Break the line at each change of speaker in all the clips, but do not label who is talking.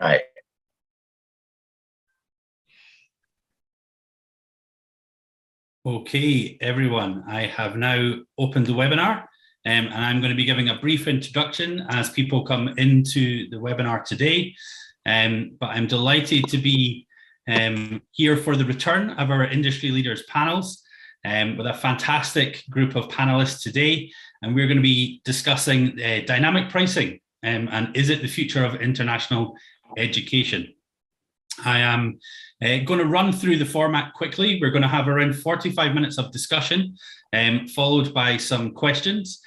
Hi.
Okay, everyone, I have now opened the webinar and I'm going to be giving a brief introduction as people come into the webinar today. But I'm delighted to be here for the return of our industry leaders panels with a fantastic group of panelists today. And we're going to be discussing dynamic pricing and is it the future of international education? I am going to run through the format quickly. We're going to have around 45 minutes of discussion, followed by some questions.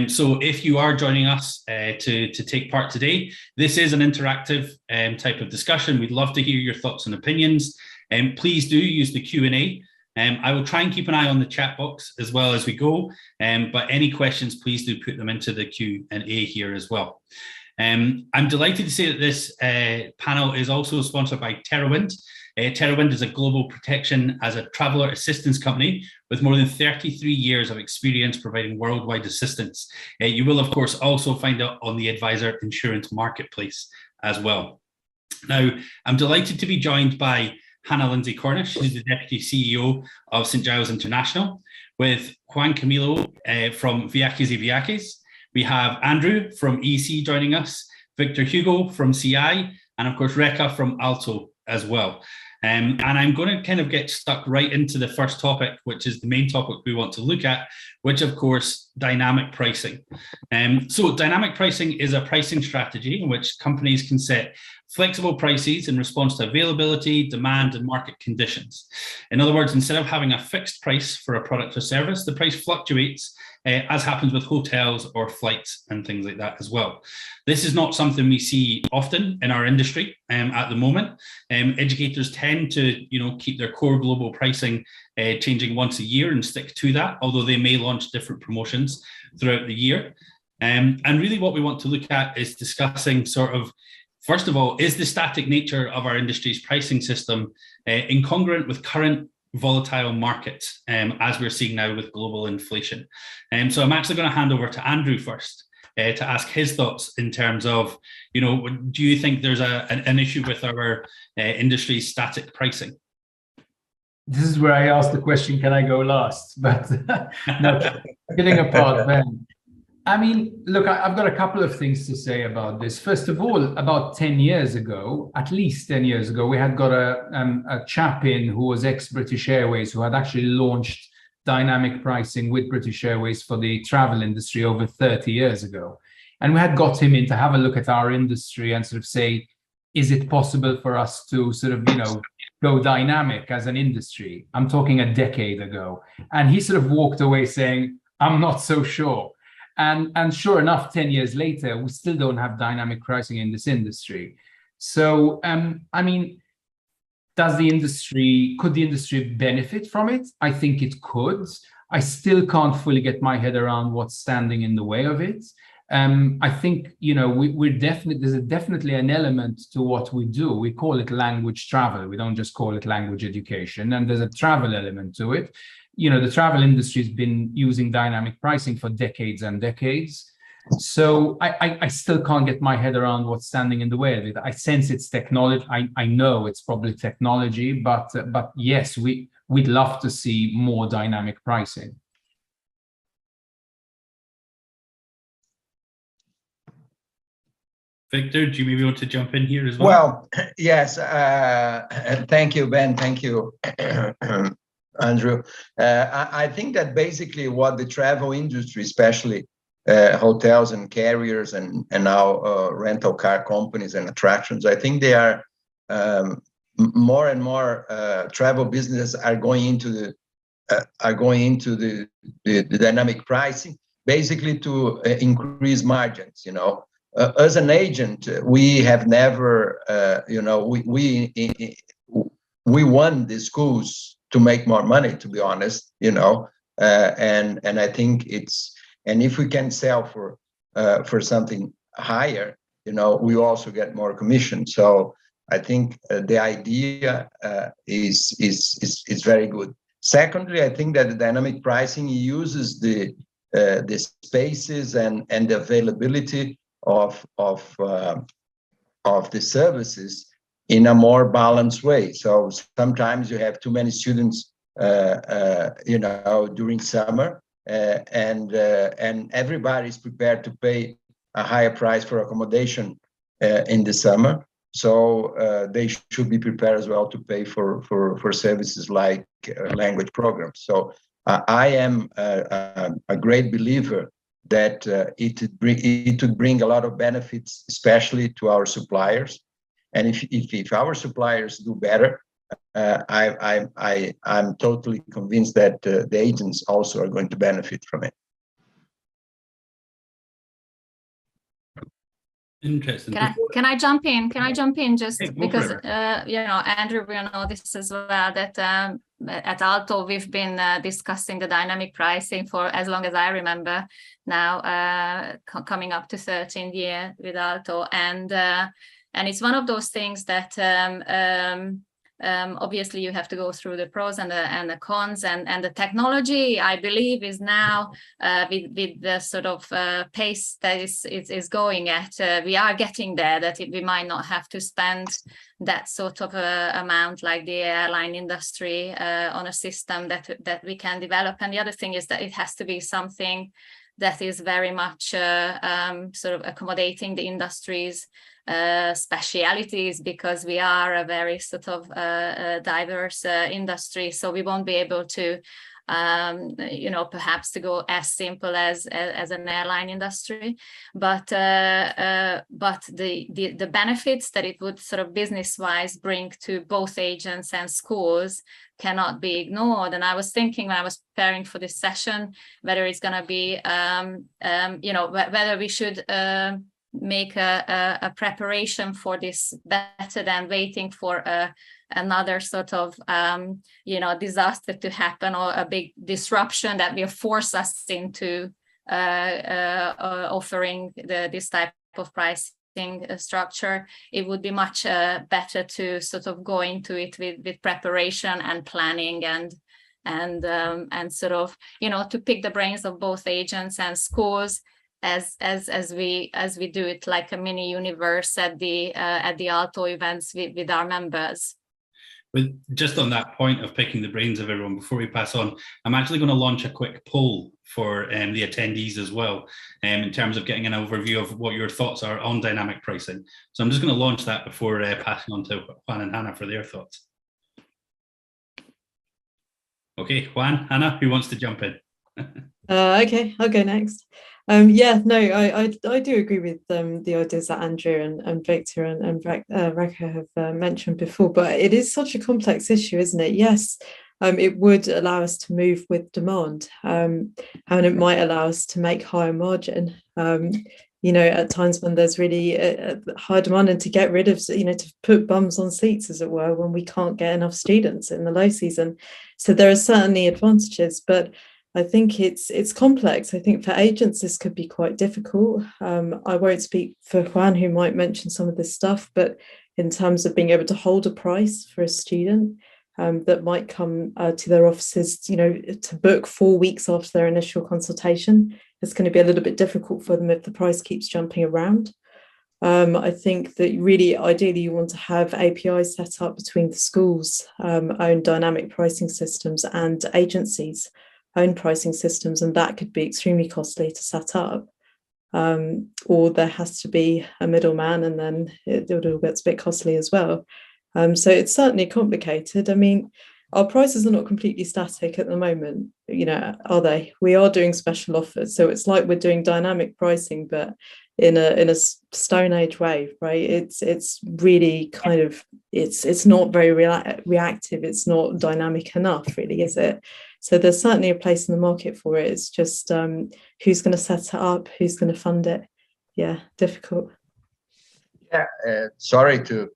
So if you are joining us to take part today, this is an interactive type of discussion. We'd love to hear your thoughts and opinions. Please do use the Q&A. I will try and keep an eye on the chat box as well as we go. But any questions, please do put them into the Q&A here as well. I'm delighted to say that this panel is also sponsored by TerraWind. TerraWind is a global protection as a traveller assistance company with more than 33 years of experience providing worldwide assistance. You will, of course, also find it on the Edvisor insurance marketplace as well. Now, I'm delighted to be joined by Hannah Lindsay Cornish, who's the Deputy CEO of St. Giles International, with Juan Camilo from Viajes y Viajes. We have Andrew from EC joining us, Victor Hugo from CI, and of course, Rekha from Alto as well. And I'm going to kind of get stuck right into the first topic, which is the main topic we want to look at, which of course, dynamic pricing. So dynamic pricing is a pricing strategy in which companies can set flexible prices in response to availability, demand, and market conditions. In other words, instead of having a fixed price for a product or service, the price fluctuates as happens with hotels or flights and things like that as well. This is not something we see often in our industry at the moment. Educators tend to, keep their core global pricing changing once a year and stick to that, although they may launch different promotions throughout the year. And really what we want to look at is discussing sort of, first of all, is the static nature of our industry's pricing system incongruent with current volatile markets, as we're seeing now with global inflation? So I'm actually going to hand over to Andrew first to ask his thoughts in terms of, do you think there's an issue with our industry's static pricing?
This is where I ask the question, can I go last? But no, kidding apart, Ben. I mean, look, I've got a couple of things to say about this. First of all, about 10 years ago, at least 10 years ago, we had got a chap in who was ex-British Airways, who had actually launched dynamic pricing with British Airways for the travel industry over 30 years ago. And we had got him in to have a look at our industry and sort of say, is it possible for us to sort of, go dynamic as an industry? I'm talking a decade ago. And he sort of walked away saying, I'm not so sure. And sure enough, 10 years later, we still don't have dynamic pricing in this industry. So, I mean, could the industry benefit from it? I think it could. I still can't fully get my head around what's standing in the way of it. I think, there's definitely an element to what we do. We call it language travel. We don't just call it language education. And there's a travel element to it. The travel industry has been using dynamic pricing for decades and decades. So I still can't get my head around what's standing in the way of it. I sense it's technology. I know it's probably technology, but yes, we'd love to see more dynamic pricing.
Victor, do you maybe want to jump in here as well?
Well, yes. Thank you, Ben. Thank you, Andrew. I think that basically what the travel industry, especially hotels and carriers and now rental car companies and attractions, I think they are more and more travel businesses are going into the dynamic pricing, basically to increase margins. As an agent, we have never, we won the schools to make more money, to be honest, and I think and if we can sell for something higher, we also get more commission. So I think the idea is very good. Secondly, I think that the dynamic pricing uses the spaces and the availability of of the services in a more balanced way. So sometimes you have too many students, during summer, and everybody is prepared to pay a higher price for accommodation in the summer. So they should be prepared as well to pay for services like language programs. So I am a great believer that it would bring a lot of benefits, especially to our suppliers. And if our suppliers do better, I'm totally convinced that the agents also are going to benefit from it.
Interesting.
Can I jump in? Can I jump in just
Hey,
because Andrew will know this as well, that at Aalto we've been discussing the dynamic pricing for as long as I remember now, coming up to 13th year with Aalto, and it's one of those things that obviously you have to go through the pros and the cons, and the technology, I believe, is now with the sort of pace that is going at, we are getting there, that we might not have to spend that sort of amount like the airline industry on a system that we can develop. And the other thing is that it has to be something that is very much sort of accommodating the industry's specialities, because we are a very sort of diverse industry. So we won't be able to, perhaps to go as simple as an airline industry, but the benefits that it would sort of business-wise bring to both agents and schools cannot be ignored. And I was thinking when I was preparing for this session, whether it's going to be, whether we should make a preparation for this better than waiting for another sort of disaster to happen, or a big disruption that will force us into offering this type of pricing structure. It would be much better to sort of go into it with preparation and planning, and sort of to pick the brains of both agents and schools as we do it like a mini universe at the Aalto events with our members.
But just on that point of picking the brains of everyone, before we pass on, I'm actually going to launch a quick poll for the attendees as well, in terms of getting an overview of what your thoughts are on dynamic pricing. So I'm just going to launch that before passing on to Juan and Hannah for their thoughts. Okay, Juan, Hannah, who wants to jump in?
Okay, I'll go next. I do agree with the ideas that Andrew and Victor and Reka have mentioned before, but it is such a complex issue, isn't it? Yes, it would allow us to move with demand, and it might allow us to make higher margin. At times when there's really a high demand, and to get rid of, to put bums on seats, as it were, when we can't get enough students in the low season. So there are certainly advantages, but I think it's complex. I think for agents, this could be quite difficult. I won't speak for Juan, who might mention some of this stuff, but in terms of being able to hold a price for a student that might come to their offices, to book 4 weeks after their initial consultation, it's going to be a little bit difficult for them if the price keeps jumping around. I think that really, ideally, you want to have APIs set up between the schools' own dynamic pricing systems and agencies' own pricing systems, and that could be extremely costly to set up. Or there has to be a middleman, and then it all gets a bit costly as well. So it's certainly complicated. I mean, our prices are not completely static at the moment, are they? We are doing special offers, so it's like we're doing dynamic pricing, but in a Stone Age way, right? It's really kind of it's not very reactive. It's not dynamic enough, really, is it? So there's certainly a place in the market for it. It's just who's going to set it up, who's going to fund it. Yeah, difficult.
Yeah, sorry to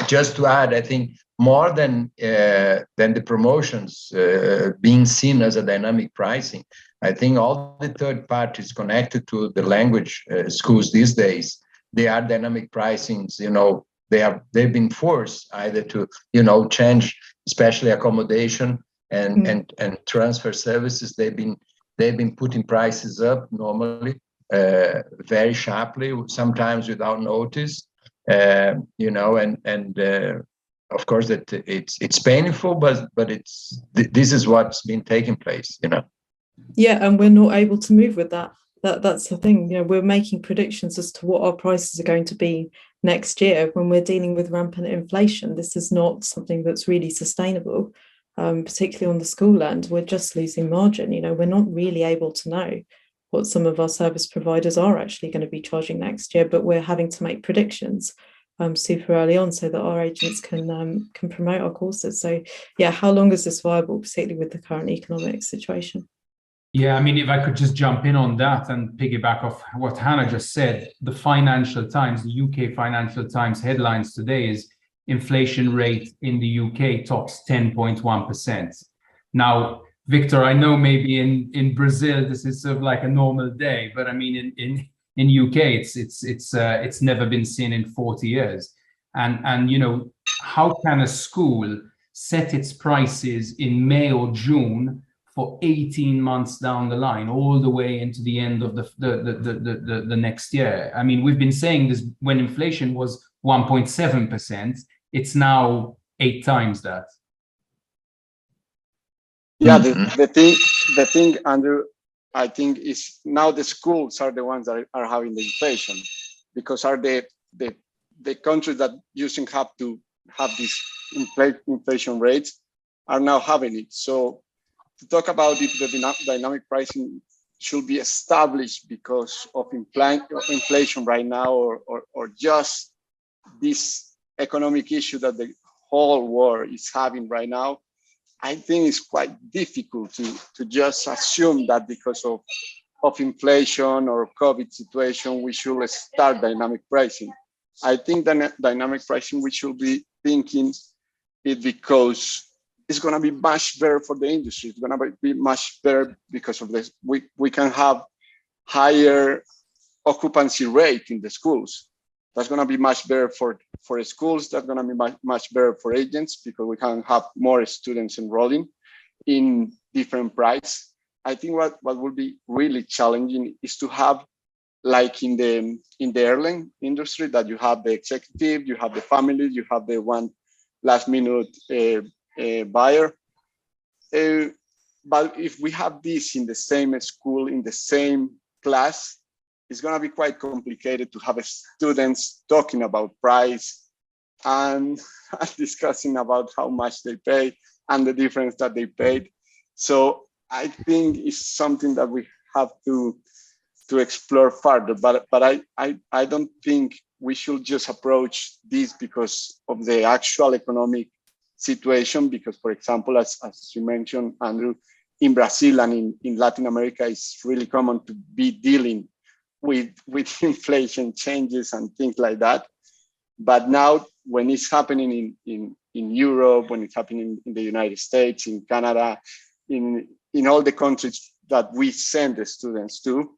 just to add, I think more than the promotions being seen as a dynamic pricing, I think all the third parties connected to the language schools these days, they are dynamic pricings. They've been forced either to change, especially accommodation and transfer services. They've been putting prices up normally very sharply, sometimes without notice. you know, and of course that it's painful, but this is what's been taking place, you know.
Yeah, and we're not able to move with that. That's the thing. You know, we're making predictions as to what our prices are going to be next year when we're dealing with rampant inflation. This is not something that's really sustainable, particularly on the school end. We're just losing margin. You know, we're not really able to know what some of our service providers are actually going to be charging next year, but we're having to make predictions super early on so that our agents can promote our courses. So yeah, how long is this viable, particularly with the current economic situation?
Yeah, I mean, if I could just jump in on that and piggyback off what Hannah just said, the Financial Times, the UK Financial Times headlines today is inflation rate in the UK tops 10.1%. Now, Victor, I know maybe in Brazil this is sort of like a normal day, but I mean in UK it's never been seen in 40 years. And you know, how can a school set its prices in May or June for 18 months down the line, all the way into the end of the next year? I mean, we've been saying this when inflation was 1.7%, it's now 8 times that.
Yeah, the thing, Andrew, I think is now the schools are the ones that are having the inflation, because are the countries that used to have to have these inflation rates are now having it. So to talk about if the dynamic pricing should be established because of inflation right now, or just this economic issue that the whole world is having right now, I think it's quite difficult to just assume that because of inflation or COVID situation, we should start dynamic pricing. I think that dynamic pricing, we should be thinking it because it's going to be much better for the industry. It's going to be much better because of this. We can have higher occupancy rate in the schools. That's going to be much better for schools. That's going to be much better for agents, because we can have more students enrolling in different price. I think what will be really challenging is to have, like in the airline industry, that you have the executive, you have the family, you have the one last minute buyer. But if we have this in the same school, in the same class, it's going to be quite complicated to have students talking about price and discussing about how much they pay and the difference that they paid. So I think it's something that we have to explore further. But I don't think we should just approach this because of the actual economic situation. Because, for example, as you mentioned, Andrew, in Brazil and in Latin America, it's really common to be dealing with inflation changes and things like that. But now, when it's happening in Europe, when it's happening in the United States, in Canada, in all the countries that we send the students to,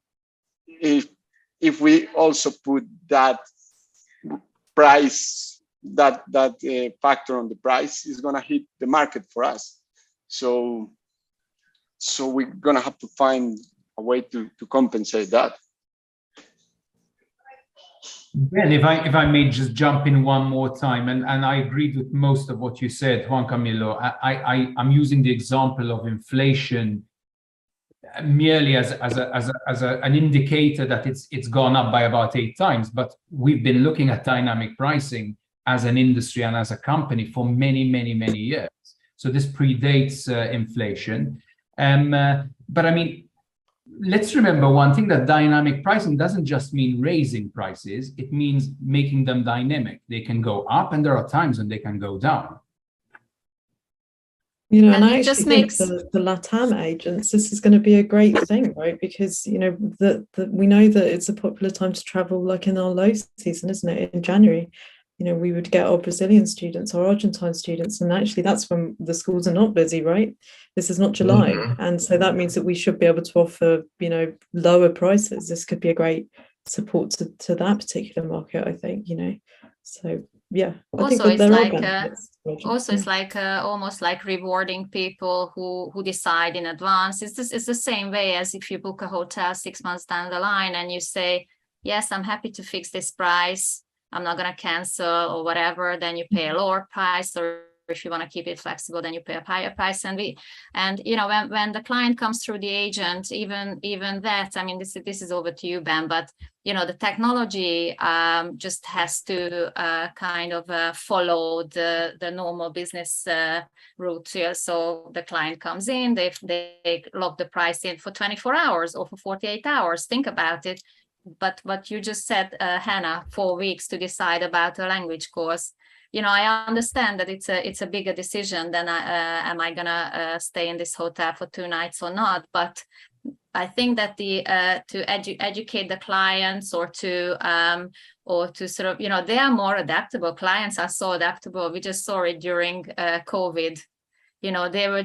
if we also put that price, that factor on the price, is going to hit the market for us. So we're going to have to find a way to compensate that.
Ben, if I may just jump in one more time, and I agreed with most of what you said, Juan Camilo. I'm using the example of inflation merely as an indicator that it's gone up by about 8 times, but we've been looking at dynamic pricing as an industry and as a company for many years. So this predates inflation. But I mean, let's remember one thing, that dynamic pricing doesn't just mean raising prices, it means making them dynamic. They can go up, and there are times when they can go down.
You know, and
it
I actually
just
think
makes
the LATAM agents, this is going to be a great thing, right? Because, you know, we know that it's a popular time to travel, like in our low season, isn't it? In January, you know, we would get our Brazilian students, our Argentine students, and actually that's when the schools are not busy, right? This is not July. And so that means that we should be able to offer, you know, lower prices. This could be a great support to that particular market, I think, you know. So yeah, I think that there are benefits.
Also, it's like almost like rewarding people who decide in advance. It's the same way as if you book a hotel 6 months down the line and you say, yes, I'm happy to fix this price. I'm not going to cancel or whatever, then you pay a lower price, or if you want to keep it flexible, then you pay a higher price. And when the client comes through the agent, even that, I mean, this is over to you, Ben, but the technology just has to kind of follow the normal business route here. So the client comes in, they lock the price in for 24 hours or for 48 hours. Think about it. But what you just said, Hannah, 4 weeks to decide about a language course. I understand that it's a bigger decision than am I gonna stay in this hotel for 2 nights or not. But I think that to educate the clients or to sort of, they are more adaptable. Clients are so adaptable. We just saw it during COVID. They were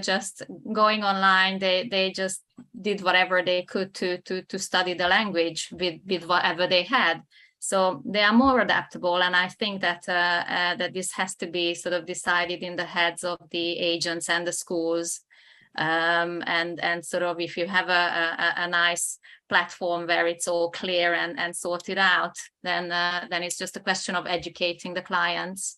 just going online. They just did whatever they could to study the language with whatever they had. So they are more adaptable, and I think that that this has to be sort of decided in the heads of the agents and the schools, and sort of if you have a nice platform where it's all clear and sorted out, then it's just a question of educating the clients.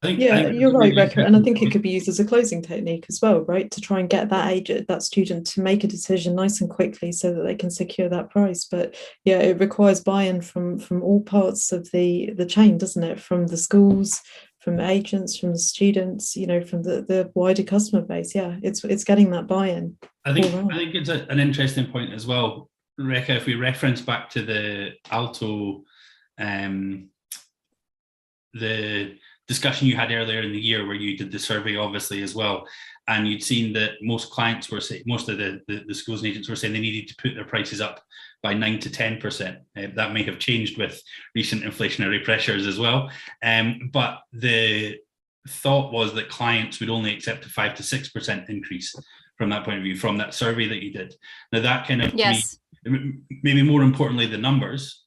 You're right, Rekha, and I think it could be used as a closing technique as well, right? To try and get that student to make a decision nice and quickly so that they can secure that price. But yeah, it requires buy-in from all parts of the chain, doesn't it? From the schools, from the agents, from the students, from the wider customer base. Yeah, it's getting that buy-in.
I think it's an interesting point as well, Rekha. If we reference back to the Alto, the discussion you had earlier in the year where you did the survey obviously as well, and you'd seen that most clients were saying, most of the schools and agents were saying they needed to put their prices up by 9 to 10%. That may have changed with recent inflationary pressures as well, but the thought was that clients would only accept a 5 to 6% increase from that point of view, from that survey that you did. Now that kind of,
yes,
maybe more importantly, the numbers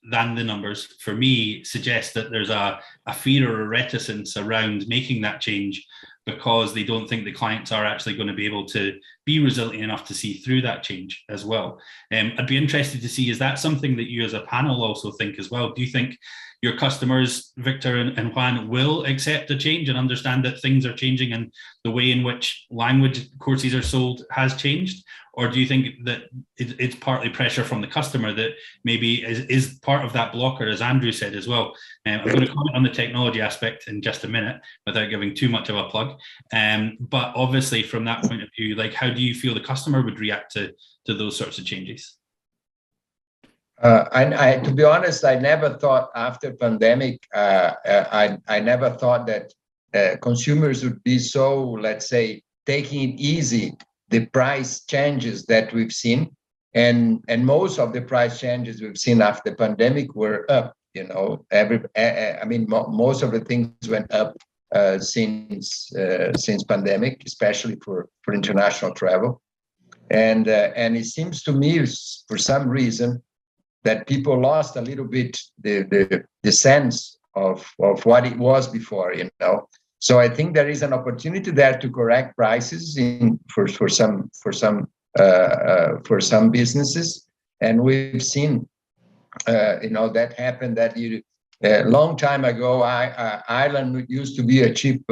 for me suggest that there's a fear or a reticence around making that change, because they don't think the clients are actually going to be able to be resilient enough to see through that change as well. I'd be interested to see, is that something that you as a panel also think as well? Do you think your customers, Victor and Juan, will accept a change and understand that things are changing and the way in which language courses are sold has changed? Or do you think that it's partly pressure from the customer that maybe is part of that blocker, as Andrew said as well? I'm going to comment on the technology aspect in just a minute without giving too much of a plug. But obviously from that point of view, like, how do you feel the customer would react to those sorts of changes?
I to be honest, I never thought after pandemic, I never thought that consumers would be so, let's say, taking it easy, the price changes that we've seen. And most of the price changes we've seen after the pandemic were up, most of the things went up since pandemic, especially for international travel. And it seems to me, for some reason, that people lost a little bit the sense of what it was before, So I think there is an opportunity there to correct prices for some businesses, and we've seen that happen. That a long time ago, Ireland used to be a cheap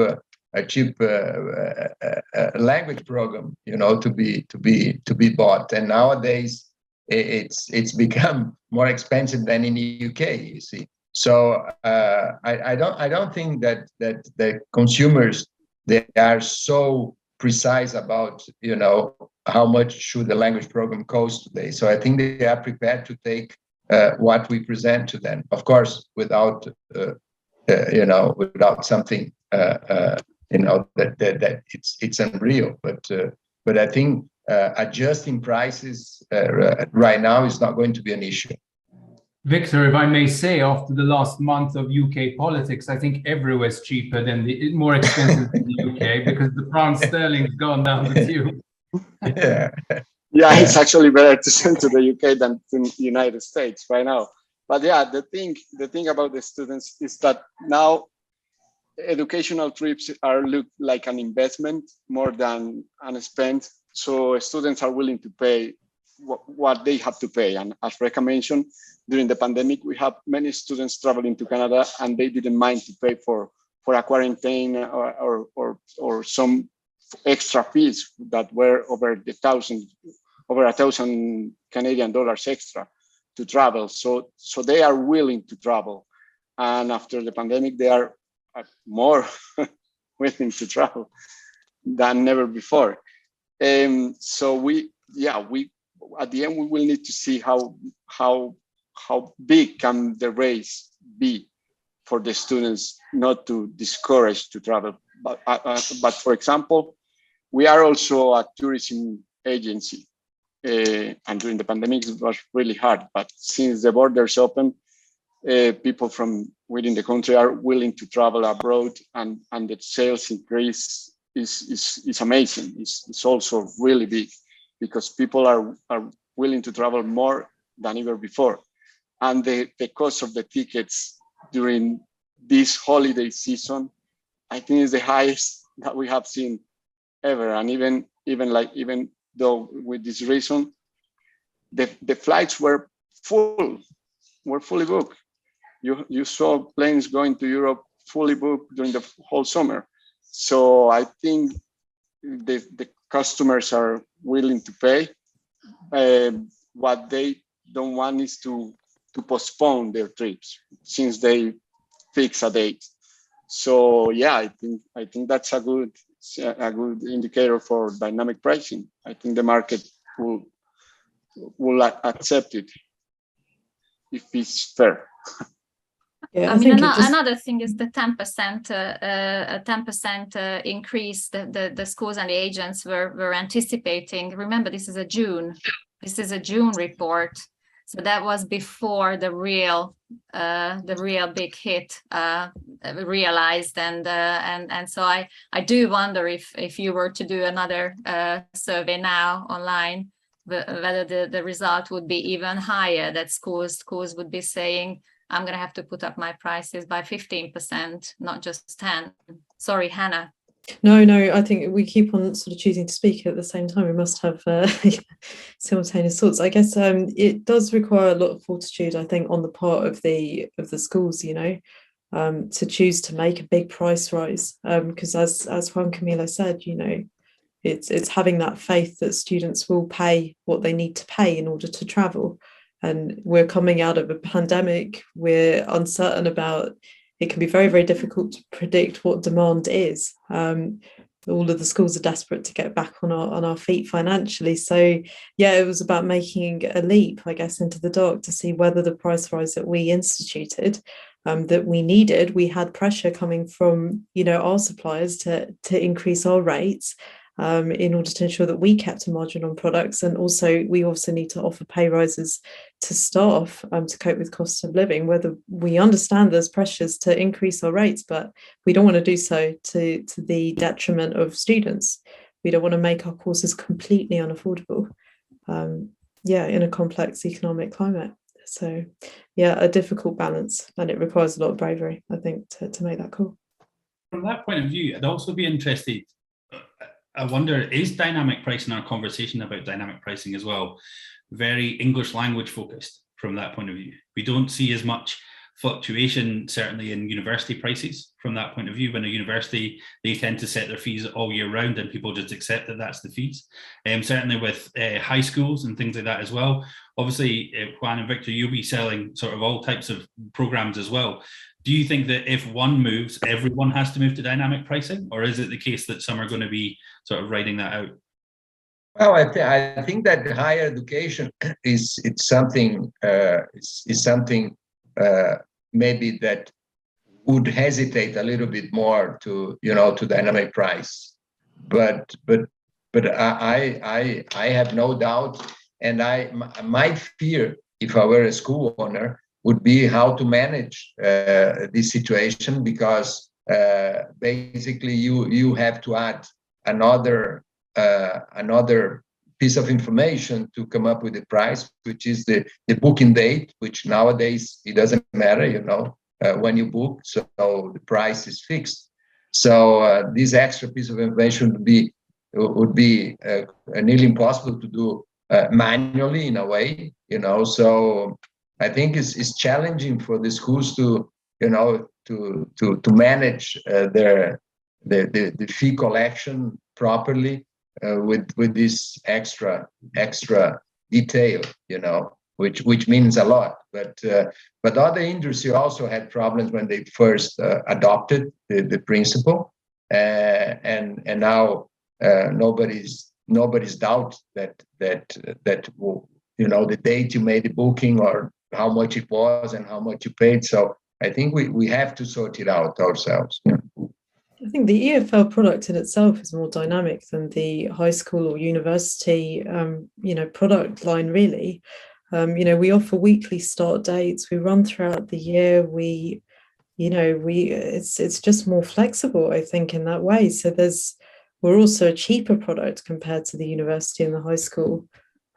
language program, to be bought, and nowadays it's become more expensive than in the UK. You see. So I don't think that the consumers, they are so precise about how much should the language program cost today. So I think they are prepared to take what we present to them, of course, without without something that it's unreal. But I think adjusting prices right now is not going to be an issue.
Victor, if I may say, after the last month of UK politics, I think everywhere's cheaper than more expensive than the UK, because the pound sterling's gone down the tube.
Yeah, it's actually better to send to the UK than to the United States right now. But yeah, the thing about the students is that now educational trips are looked like an investment more than an spend. So students are willing to pay what they have to pay. And as Reka mentioned, during the pandemic, we have many students traveling to Canada, and they didn't mind to pay for a quarantine or some extra fees that were over $1,000 Canadian dollars extra to travel. So they are willing to travel, and after the pandemic, they are more willing to travel than never before. So we at the end we will need to see how big can the raise be for the students, not to discourage to travel. But for example, we are also a tourism agency, and during the pandemic it was really hard. But since the borders open, people from within the country are willing to travel abroad, and the sales increase is amazing. It's also really big because people are willing to travel more than ever before, and the cost of the tickets during this holiday season, I think, is the highest that we have seen ever. And even though with this reason, the flights were fully booked. You saw planes going to Europe fully booked during the whole summer. So I think the customers are willing to pay. What they don't want is to postpone their trips since they fix a date. So yeah, I think that's a good indicator for dynamic pricing. I think the market will accept it if it's fair.
Yeah,
I mean, another thing is the 10% increase the schools and the agents were anticipating. Remember, this is a June report, so that was before the real big hit realized, and so I do wonder if you were to do another survey now online, whether the result would be even higher, that schools would be saying, I'm going to have to put up my prices by 15%, not just 10. Sorry, Hannah.
No, I think we keep on sort of choosing to speak at the same time. We must have simultaneous thoughts. I guess it does require a lot of fortitude, I think, on the part of the schools, to choose to make a big price rise. Because as Juan Camilo said, it's having that faith that students will pay what they need to pay in order to travel. And we're coming out of a pandemic. We're uncertain about. It can be very, very difficult to predict what demand is. All of the schools are desperate to get back on our feet financially. So yeah, it was about making a leap, I guess, into the dark to see whether the price rise that we instituted, that we needed. We had pressure coming from our suppliers to increase our rates. In order to ensure that we kept a margin on products, and also we also need to offer pay rises to staff to cope with cost of living. Whether we understand there's pressures to increase our rates, but we don't want to do so to the detriment of students. We don't want to make our courses completely unaffordable. In a complex economic climate. So yeah, a difficult balance, and it requires a lot of bravery, I think, to make that call.
From that point of view, I'd also be interested. I wonder, is dynamic pricing, our conversation about dynamic pricing as well, very English language focused from that point of view? We don't see as much fluctuation, certainly in university prices from that point of view. When a university, they tend to set their fees all year round and people just accept that that's the fees. Certainly with high schools and things like that as well. Obviously, Juan and Victor, you'll be selling sort of all types of programs as well. Do you think that if one moves, everyone has to move to dynamic pricing, or is it the case that some are going to be sort of riding that out?
Well, I think that higher education is something maybe that would hesitate a little bit more to dynamic price, but I have no doubt, and my fear, if I were a school owner, would be how to manage this situation, because basically you have to add another piece of information to come up with the price, which is the booking date, which nowadays it doesn't matter, when you book, so the price is fixed. So this extra piece of information would be nearly impossible to do manually in a way, so I think it's challenging for the schools to, to manage the fee collection properly with this extra detail, which means a lot. But other industry also had problems when they first adopted the principle, and now nobody's doubt that the date you made the booking or how much it was and how much you paid. So I think we have to sort it out ourselves. Yeah.
I think the EFL product in itself is more dynamic than the high school or university, product line, really. We offer weekly start dates. We run throughout the year. It's just more flexible, I think, in that way. So we're also a cheaper product compared to the university and the high school,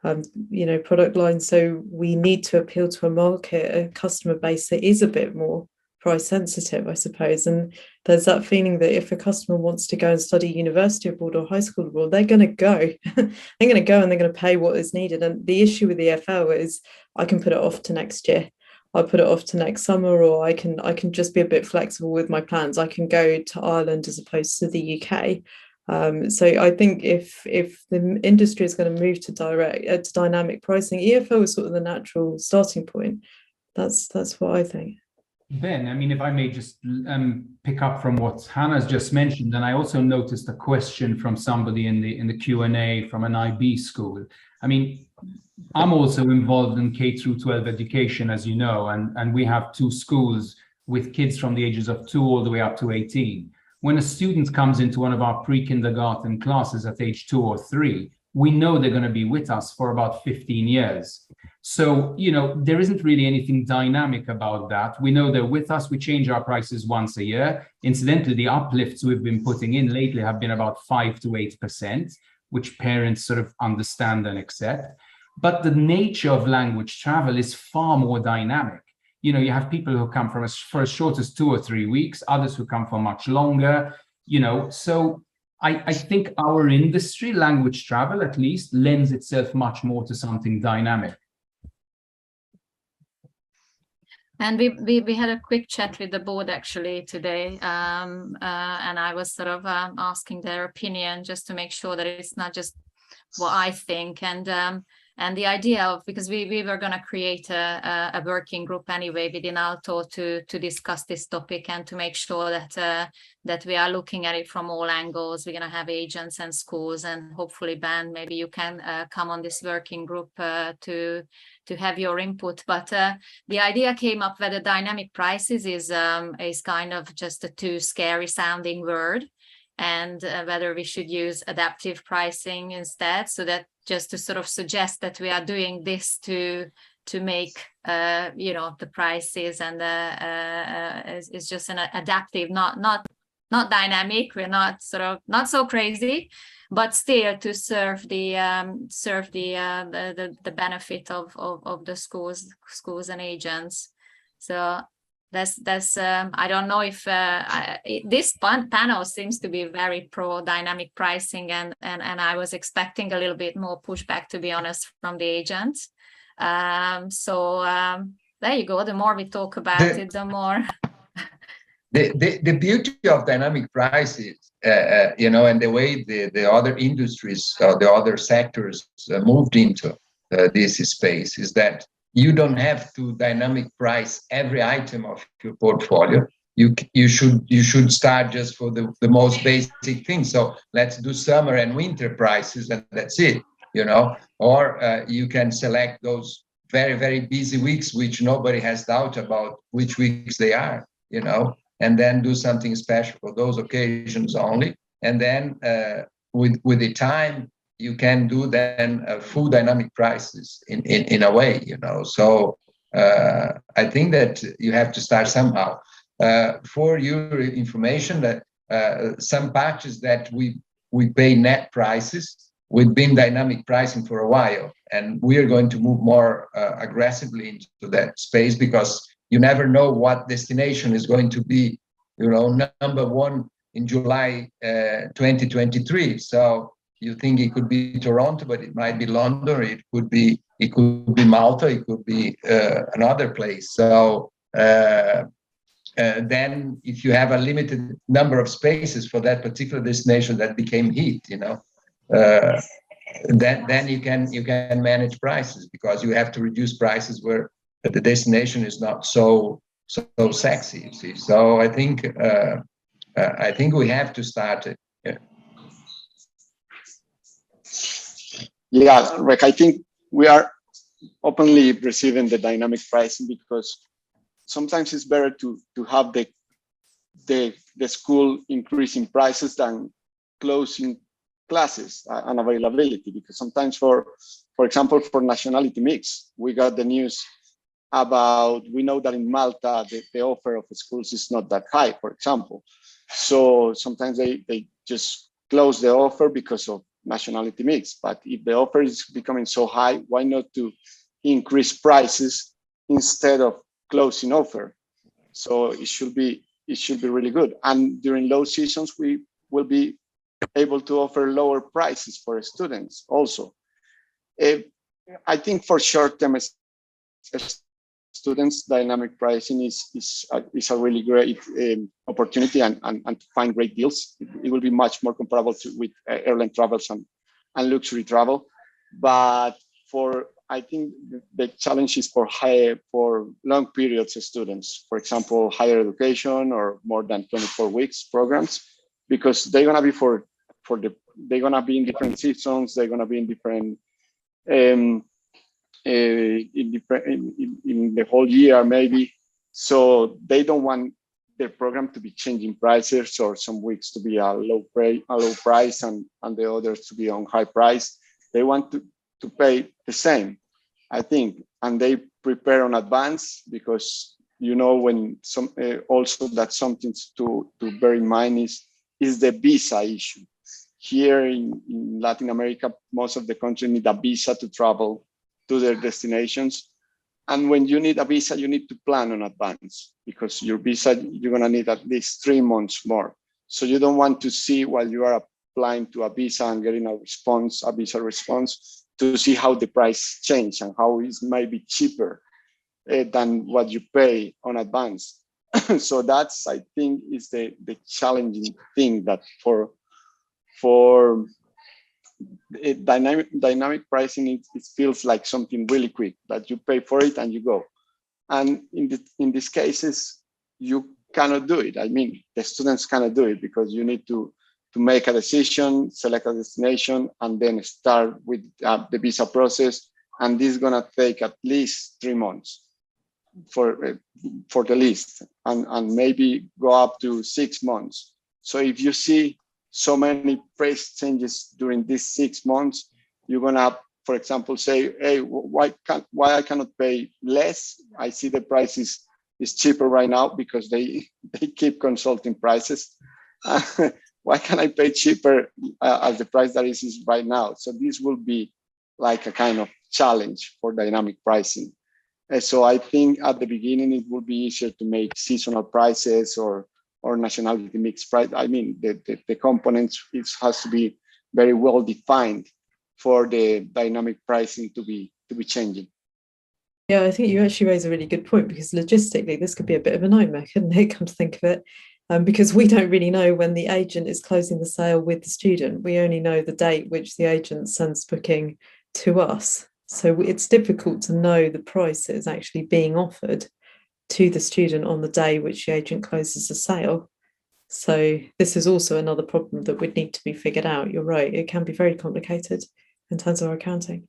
product line. So we need to appeal to a customer base that is a bit more price sensitive, I suppose. And there's that feeling that if a customer wants to go and study university abroad or high school abroad, they're going to go. They're going to go and they're going to pay what is needed. And the issue with the EFL is I can put it off to next year. I put it off to next summer, or I can just be a bit flexible with my plans. I can go to Ireland as opposed to the UK. So I think if the industry is going to move to dynamic pricing, EFL is sort of the natural starting point. That's what I think.
Ben, I mean, if I may just pick up from what Hannah's just mentioned, and I also noticed a question from somebody in the Q&A from an IB school. I mean, I'm also involved in K through 12 education, as you know, and we have 2 schools with kids from the ages of 2 all the way up to 18. When a student comes into one of our pre-kindergarten classes at age 2 or 3, we know they're going to be with us for about 15 years. So, there isn't really anything dynamic about that. We know they're with us. We change our prices once a year. Incidentally, the uplifts we've been putting in lately have been about 5 to 8%, which parents sort of understand and accept. But the nature of language travel is far more dynamic. You have people who come for as short as 2 or 3 weeks, others who come for much longer, So I think our industry, language travel at least, lends itself much more to something dynamic.
And we had a quick chat with the board actually today, and I was sort of asking their opinion just to make sure that it's not just what I think. And the idea of, because we were going to create a working group anyway within Alto to discuss this topic and to make sure that we are looking at it from all angles. We're going to have agents and schools, and hopefully, Ben, maybe you can come on this working group to have your input. But the idea came up whether dynamic prices is kind of just a too scary sounding word, and whether we should use adaptive pricing instead, so that just to sort of suggest that we are doing this to make the prices and is just an adaptive, not dynamic. We're not so crazy, but still to serve the benefit of the schools and agents. So that's I don't know if this panel seems to be very pro dynamic pricing, and I was expecting a little bit more pushback, to be honest, from the agents. So there you go. The more we talk about it, the more.
The beauty of dynamic prices, and the way the other industries or the other sectors moved into this space is that you don't have to dynamic price every item of your portfolio. You should start just for the most basic things. So let's do summer and winter prices, and that's it. Or you can select those very, very busy weeks, which nobody has doubt about which weeks they are. And then do something special for those occasions only. And then with the time, you can do then full dynamic prices in a way, So I think that you have to start somehow. For your information, that some patches that we pay net prices, we've been dynamic pricing for a while, and we are going to move more aggressively into that space, because you never know what destination is going to be, number one in July 2023. So You think it could be Toronto, but it might be London. It could be Malta. It could be another place. So then, if you have a limited number of spaces for that particular destination that became heat, then you can manage prices, because you have to reduce prices where the destination is not so sexy. You see, so I think we have to start it.
Yeah, Rick, I think we are openly receiving the dynamic pricing because sometimes it's better to have the school increasing prices than closing classes and availability, because sometimes for example, for nationality mix, we got the news about, we know that in Malta, the offer of the schools is not that high, for example. So sometimes they just close the offer because of nationality mix. But if the offer is becoming so high, why not to increase prices instead of closing offer? So it should be really good. And during low seasons, we will be able to offer lower prices for students also. I think for short-term students, dynamic pricing is a really great opportunity, and to find great deals. It will be much more comparable with airline travels and luxury travel. But I think the challenge is for long periods of students, for example, higher education or more than 24 weeks programs, because they're gonna be they're gonna be in different seasons. They're gonna be in different in the whole year maybe. So they don't want their program to be changing prices, or some weeks to be a low price and the others to be on high price. They want to pay the same, I think, and they prepare in advance, because when also that's something to bear in mind is the visa issue. Here in Latin America, most of the countries need a visa to travel to their destinations. And when you need a visa, you need to plan in advance, because your visa, you're gonna need at least 3 months more. So you don't want to see while you are applying to a visa and getting a visa response, to see how the price change and how it might be cheaper than what you pay on advance. So that's, I think, is the challenging thing, that for dynamic pricing, it feels like something really quick, that you pay for it and you go. And in these cases, you cannot do it. I mean, the students cannot do it, because you need to make a decision, select a destination, and then start with the visa process. And this is gonna take at least 3 months for the least, and maybe go up to 6 months. So if you see so many price changes during these 6 months, you're gonna, for example, say, hey, why I cannot pay less? I see the price is cheaper right now, because they keep consulting prices. Why can I pay cheaper as the price that is right now? So this will be like a kind of challenge for dynamic pricing. And so I think at the beginning, it would be easier to make seasonal prices or nationality mixed price. I mean, the components, it has to be very well defined for the dynamic pricing to be changing.
Yeah, I think you actually raise a really good point, because logistically, this could be a bit of a nightmare, couldn't it, come to think of it? Because we don't really know when the agent is closing the sale with the student. We only know the date which the agent sends booking to us. So it's difficult to know the price that is actually being offered to the student on the day which the agent closes the sale. So this is also another problem that would need to be figured out. You're right, it can be very complicated in terms of our accounting.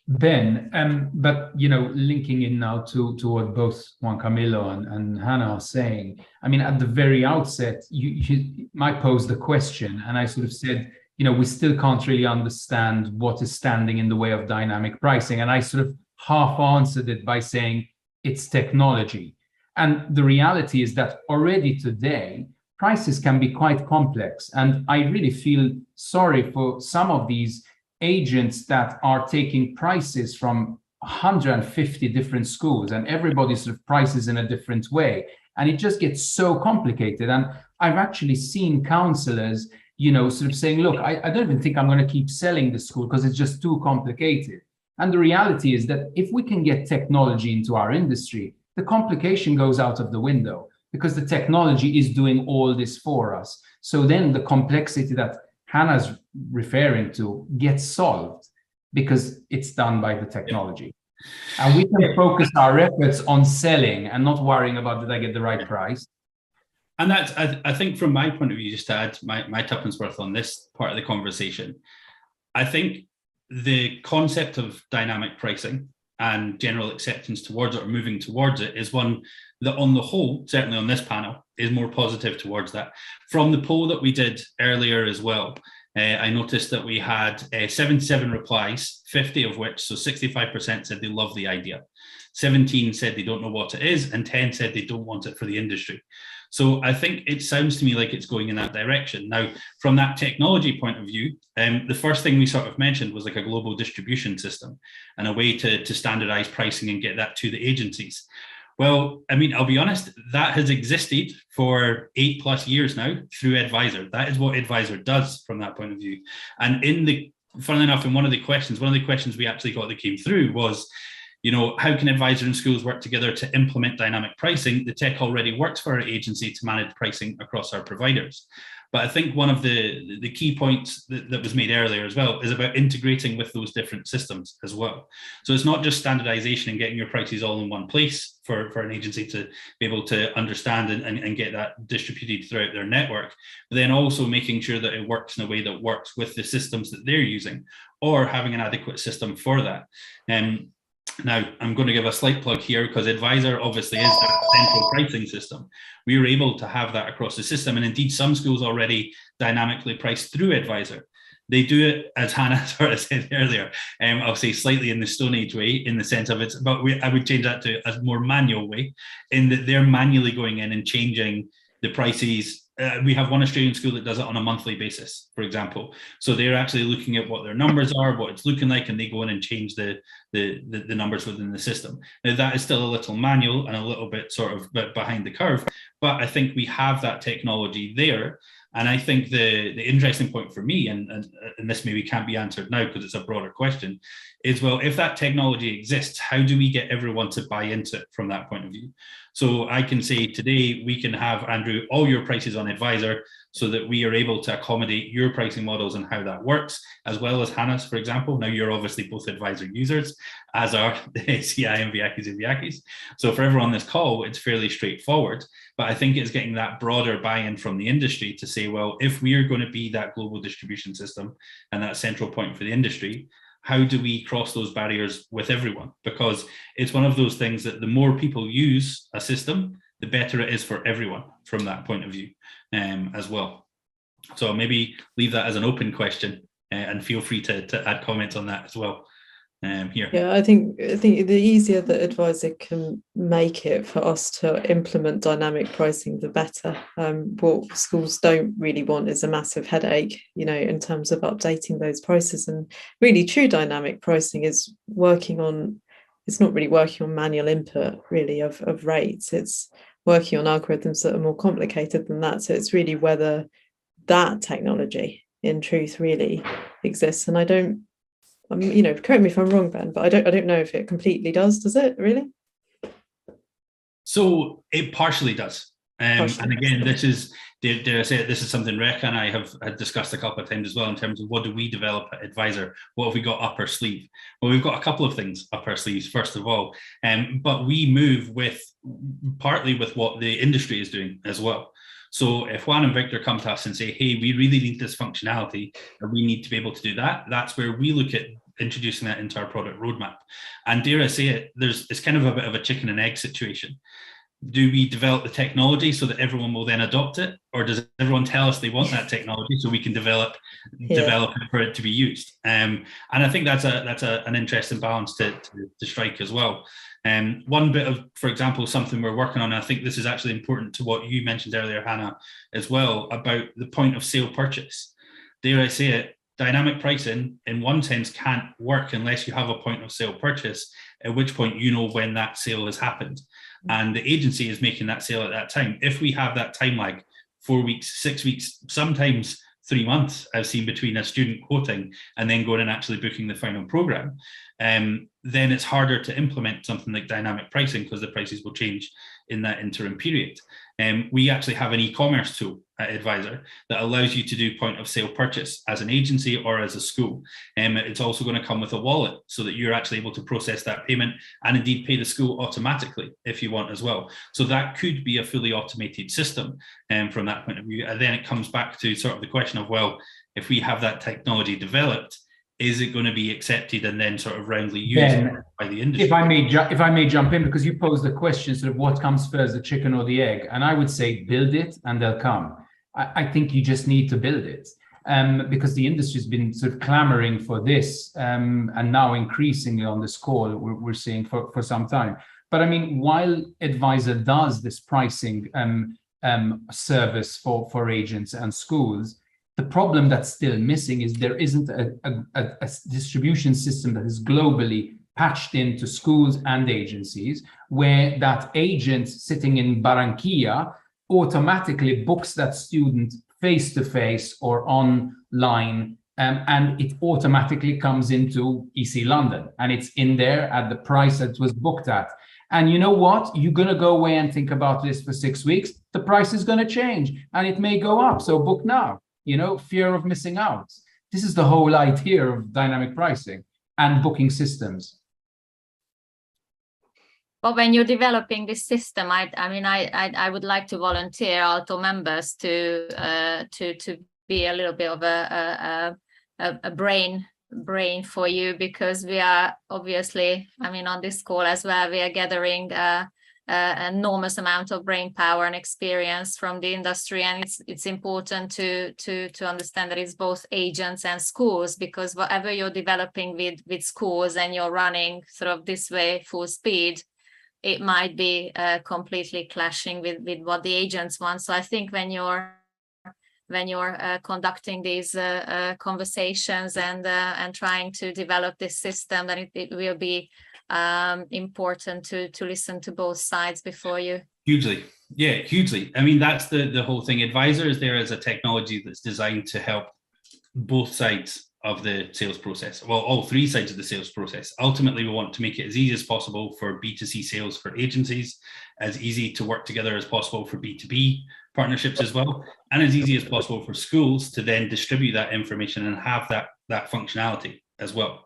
Ben, but linking in now to what both Juan Camilo and Hannah are saying, I mean, at the very outset, you might pose the question, and I sort of said, we still can't really understand what is standing in the way of dynamic pricing. And I sort of half answered it by saying it's technology. And the reality is that already today, prices can be quite complex. And I really feel sorry for some of these agents that are taking prices from 150 different schools, and everybody sort of prices in a different way. And it just gets so complicated. And I've actually seen counselors, sort of saying, look, I don't even think I'm going to keep selling the school because it's just too complicated. And the reality is that if we can get technology into our industry, the complication goes out of the window because the technology is doing all this for us. So then the complexity that Hannah's referring to gets solved because it's done by the technology. And we can focus our efforts on selling and not worrying about, did I get the right price?
And that's, I think from my point of view, just to add my tuppence worth on this part of the conversation, I think the concept of dynamic pricing and general acceptance towards it or moving towards it is one that on the whole, certainly on this panel, is more positive towards that. From the poll that we did earlier as well, I noticed that we had 77 replies, 50 of which, so 65% said they love the idea. 17 said they don't know what it is, and 10 said they don't want it for the industry. So I think it sounds to me like it's going in that direction. Now, from that technology point of view, the first thing we sort of mentioned was like a global distribution system and a way to standardize pricing and get that to the agencies. Well, I mean, I'll be honest, that has existed for 8+ years now through Edvisor. That is what Edvisor does from that point of view. And funnily enough, in one of the questions we actually got that came through was, how can Edvisor and schools work together to implement dynamic pricing? The tech already works for our agency to manage pricing across our providers. But I think one of the key points that was made earlier as well is about integrating with those different systems as well. So it's not just standardization and getting your prices all in one place for an agency to be able to understand and get that distributed throughout their network, but then also making sure that it works in a way that works with the systems that they're using or having an adequate system for that. Now, I'm going to give a slight plug here because Edvisor obviously is that central pricing system. We were able to have that across the system, and indeed some schools already dynamically price through Edvisor. They do it, as Hannah sort of said earlier, I'll say slightly in the Stone Age way, in the sense of it's, but I would change that to a more manual way, in that they're manually going in and changing the prices. We have one Australian school that does it on a monthly basis, for example. So they're actually looking at what their numbers are, what it's looking like, and they go in and change the numbers within the system. Now, that is still a little manual and a little bit sort of behind the curve, but I think we have that technology there. And I think the interesting point for me, and this maybe can't be answered now because it's a broader question, is, well, if that technology exists, how do we get everyone to buy into it from that point of view? So I can say today we can have, Andrew, all your prices on Edvisor so that we are able to accommodate your pricing models and how that works, as well as Hannah's, for example. Now, you're obviously both Edvisor users, as are the CI and Vyakis. So for everyone on this call, it's fairly straightforward. But I think it's getting that broader buy-in from the industry to say, well, if we are going to be that global distribution system and that central point for the industry, how do we cross those barriers with everyone? Because it's one of those things that the more people use a system, the better it is for everyone from that point of view as well. So maybe leave that as an open question and feel free to add comments on that as well. Here.
Yeah, I think the easier that Edvisor can make it for us to implement dynamic pricing, the better. What schools don't really want is a massive headache, in terms of updating those prices. And really, true dynamic pricing is it's not really working on manual input, really, of rates. It's working on algorithms that are more complicated than that. So it's really whether that technology, in truth, really exists. And I don't. Correct me if I'm wrong, Ben, but I don't know if it completely does it really?
So it partially does. And again, this is, dare I say it, this is something Rekha and I have discussed a couple of times as well in terms of what do we develop at Edvisor? What have we got up our sleeve? Well, we've got a couple of things up our sleeves, first of all, but we move partly with what the industry is doing as well. So if Juan and Victor come to us and say, hey, we really need this functionality and we need to be able to do that, that's where we look at introducing that into our product roadmap. And dare I say it, it's kind of a bit of a chicken and egg situation. Do we develop the technology so that everyone will then adopt it? Or does everyone tell us they want that technology so we can develop it for it to be used? And I think that's an interesting balance to strike as well. One bit of, for example, something we're working on, I think this is actually important to what you mentioned earlier, Hannah, as well, about the point of sale purchase. Dare I say it, dynamic pricing in one sense can't work unless you have a point of sale purchase, at which point you know when that sale has happened. And the agency is making that sale at that time. If we have that time lag 4 weeks, 6 weeks, sometimes 3 months I've seen between a student quoting and then going and actually booking the final program, then it's harder to implement something like dynamic pricing because the prices will change in that interim period. We actually have an e-commerce tool at Edvisor that allows you to do point of sale purchase as an agency or as a school. It's also going to come with a wallet so that you're actually able to process that payment and indeed pay the school automatically if you want as well. So that could be a fully automated system from that point of view. And then it comes back to sort of the question of, well, if we have that technology developed, is it going to be accepted and then sort of roundly used by the industry?
If I may jump in, because you posed the question, sort of what comes first, the chicken or the egg? And I would say build it and they'll come. I think you just need to build it because the industry's been sort of clamoring for this and now increasingly on this call, we're seeing for some time. But I mean, while Edvisor does this pricing service for agents and schools, the problem that's still missing is there isn't a distribution system that is globally patched into schools and agencies where that agent sitting in Barranquilla automatically books that student face-to-face or online, and it automatically comes into EC London and it's in there at the price that it was booked at. And you know what? You're going to go away and think about this for 6 weeks. The price is going to change and it may go up. So book now. You know, fear of missing out. This is the whole idea of dynamic pricing and booking systems.
Well, when you're developing this system, I would like to volunteer Aalto members to be a little bit of a brain for you, because we are obviously, on this call as well, we are gathering an enormous amount of brain power and experience from the industry, and it's important to understand that it's both agents and schools, because whatever you're developing with schools and you're running sort of this way full speed, it might be completely clashing with what the agents want. So I think when you're conducting these conversations and trying to develop this system, then it will be important to listen to both sides before you.
Hugely. I mean, that's the whole thing. Edvisor is there as a technology that's designed to help both sides of the sales process. Well, all three sides of the sales process. Ultimately, we want to make it as easy as possible for B2C sales for agencies, as easy to work together as possible for B2B partnerships as well, and as easy as possible for schools to then distribute that information and have that functionality as well.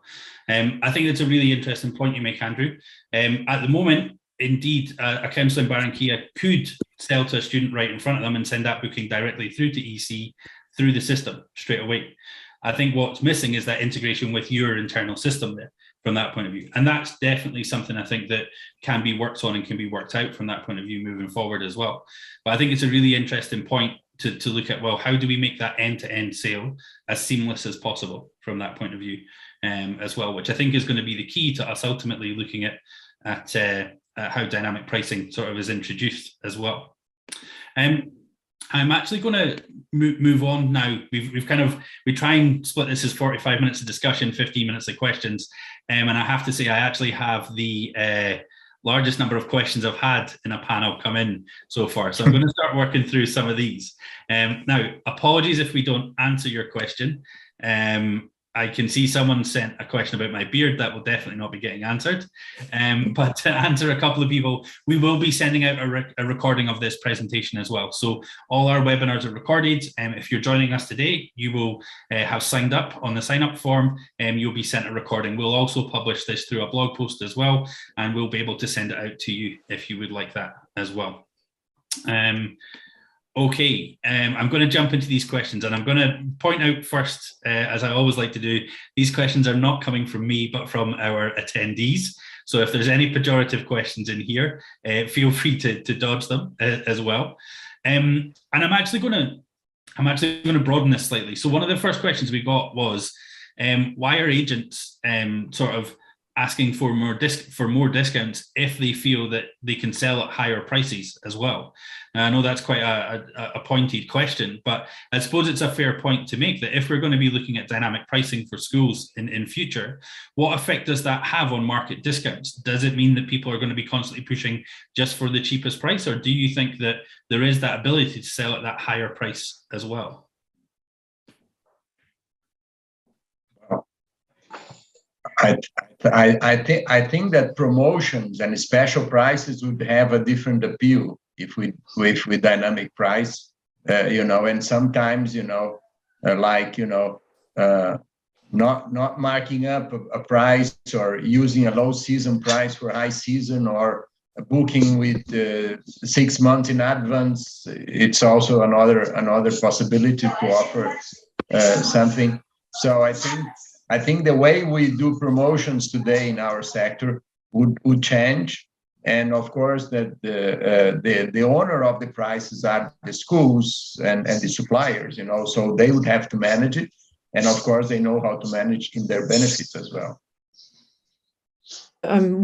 I think that's a really interesting point you make, Andrew. At the moment, indeed, a council in Barranquilla could sell to a student right in front of them and send that booking directly through to EC through the system straight away. I think what's missing is that integration with your internal system there from that point of view. And that's definitely something I think that can be worked on and can be worked out from that point of view moving forward as well. But I think it's a really interesting point to look at, well, how do we make that end-to-end sale as seamless as possible from that point of view as well, which I think is going to be the key to us ultimately looking at how dynamic pricing sort of is introduced as well. I'm actually going to move on now. We try and split this as 45 minutes of discussion, 15 minutes of questions. And I have to say, I actually have the largest number of questions I've had in a panel come in so far. So I'm going to start working through some of these. Now, apologies if we don't answer your question. I can see someone sent a question about my beard that will definitely not be getting answered. But to answer a couple of people, we will be sending out a recording of this presentation as well. So all our webinars are recorded. If you're joining us today, you will have signed up on the sign up form and you'll be sent a recording. We'll also publish this through a blog post as well, and we'll be able to send it out to you if you would like that as well. Okay, I'm going to jump into these questions, and I'm going to point out first, as I always like to do, these questions are not coming from me, but from our attendees. So if there's any pejorative questions in here, feel free to dodge them as well. And I'm actually going to broaden this slightly. So one of the first questions we got was, why are agents sort of asking for more discounts if they feel that they can sell at higher prices as well? Now, I know that's quite a pointed question, but I suppose it's a fair point to make, that if we're going to be looking at dynamic pricing for schools in future, what effect does that have on market discounts? Does it mean that people are going to be constantly pushing just for the cheapest price, or do you think that there is that ability to sell at that higher price as well?
I think that promotions and special prices would have a different appeal if we dynamic price, and sometimes, not marking up a price, or using a low season price for high season, or booking with 6 months in advance. It's also another possibility to offer something. So I think the way we do promotions today in our sector would change, and of course that the owner of the prices are the schools and the suppliers, so they would have to manage it, and of course they know how to manage in their benefits as well.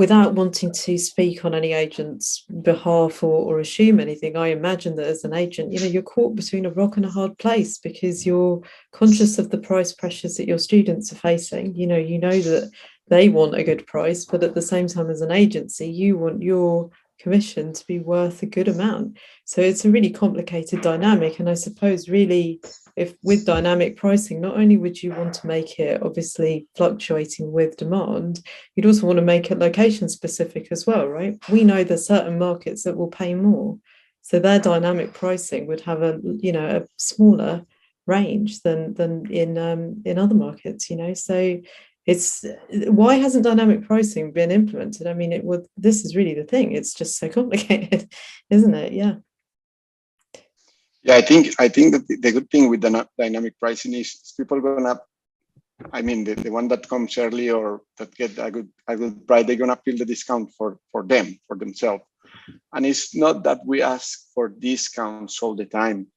Without wanting to speak on any agent's behalf or assume anything, I imagine that as an agent, you're caught between a rock and a hard place, because you're conscious of the price pressures that your students are facing. You know that they want a good price, but at the same time, as an agency, you want your commission to be worth a good amount. So it's a really complicated dynamic. And I suppose really, if with dynamic pricing, not only would you want to make it obviously fluctuating with demand, you'd also want to make it location specific as well, right? We know there's certain markets that will pay more, so their dynamic pricing would have a smaller range than in other markets. So it's, why hasn't dynamic pricing been implemented? I mean, this is really the thing. It's just so complicated, isn't it? Yeah.
Yeah, I think that the good thing with the dynamic pricing is people gonna, the one that comes early or that get a good price, they're gonna feel the discount for themselves. And it's not that we ask for discounts all the time.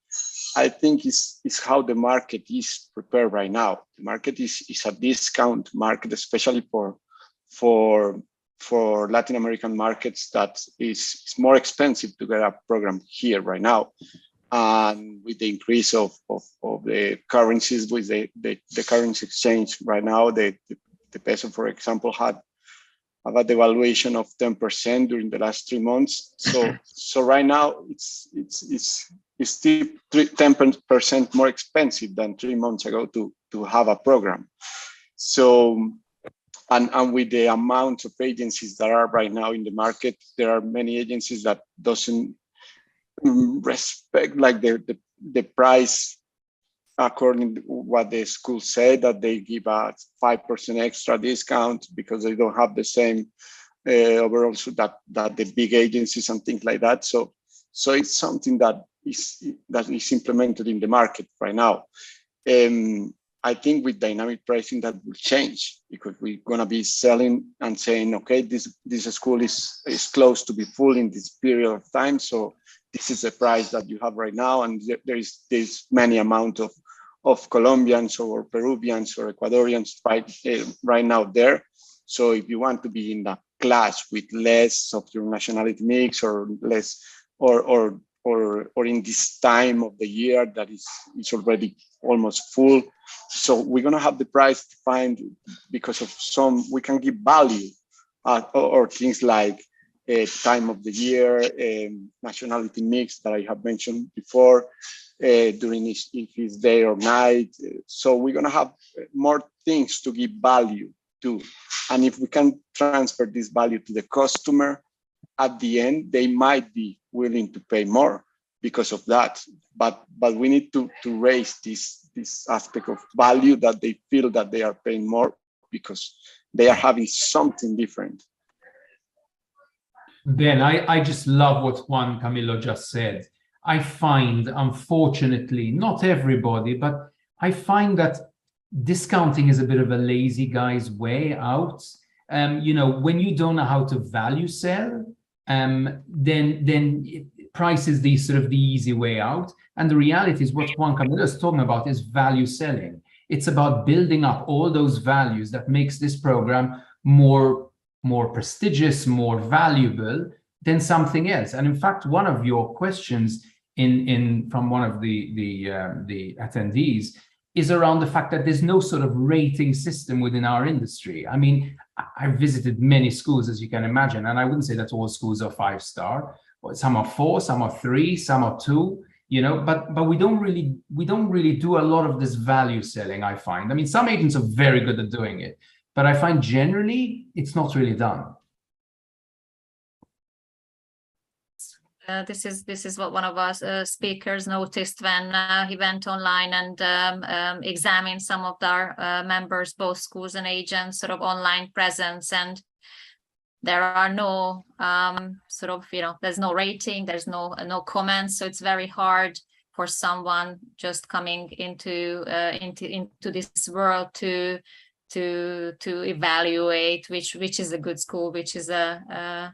I think it's how the market is prepared right now. The market is a discount market, especially for Latin American markets, that is more expensive to get a program here right now. And with the increase of the currencies, with the currency exchange right now, the peso, for example, had a devaluation of 10% during the last 3 months. So right now it's still 10% more expensive than 3 months ago to have a program. So and with the amount of agencies that are right now in the market, there are many agencies that doesn't respect like the price according to what the school said, that they give a 5% extra discount because they don't have the same overall, so that the big agencies and things like that. So it's something that is implemented in the market right now. I think with dynamic pricing that will change, because we're going to be selling and saying, okay, this school is close to be full in this period of time, so this is the price that you have right now, and there's many amount of Colombians or Peruvians or Ecuadorians right now there. So if you want to be in the class with less of your nationality mix, or less, or in this time of the year that is already almost full, so we're gonna have the price defined because of we can give value or things like time of the year, nationality mix that I have mentioned before, during if it's day or night. So we're gonna have more things to give value to, and if we can transfer this value to the customer, at the end they might be willing to pay more because of that. But we need to raise this aspect of value, that they feel that they are paying more because they are having something different.
Ben, I just love what Juan Camilo just said. I find, unfortunately, not everybody, but I find that discounting is a bit of a lazy guy's way out. When you don't know how to value sell, then price is the sort of the easy way out. And the reality is what Juan Camilo is talking about is value selling. It's about building up all those values that makes this program more more prestigious, more valuable than something else. And in fact, one of your questions from one of the attendees is around the fact that there's no sort of rating system within our industry. I mean, I've visited many schools, as you can imagine, and I wouldn't say that all schools are 5-star. Some are 4, some are 3, some are 2. You know, but we don't really do a lot of this value selling, I find. I mean, some agents are very good at doing it, but I find generally it's not really done.
This is what one of our speakers noticed when he went online and examined some of our members, both schools and agents, sort of online presence, and there are no sort of, you know, there's no rating, there's no comments, so it's very hard for someone just coming into this world to evaluate which is a good school, which is a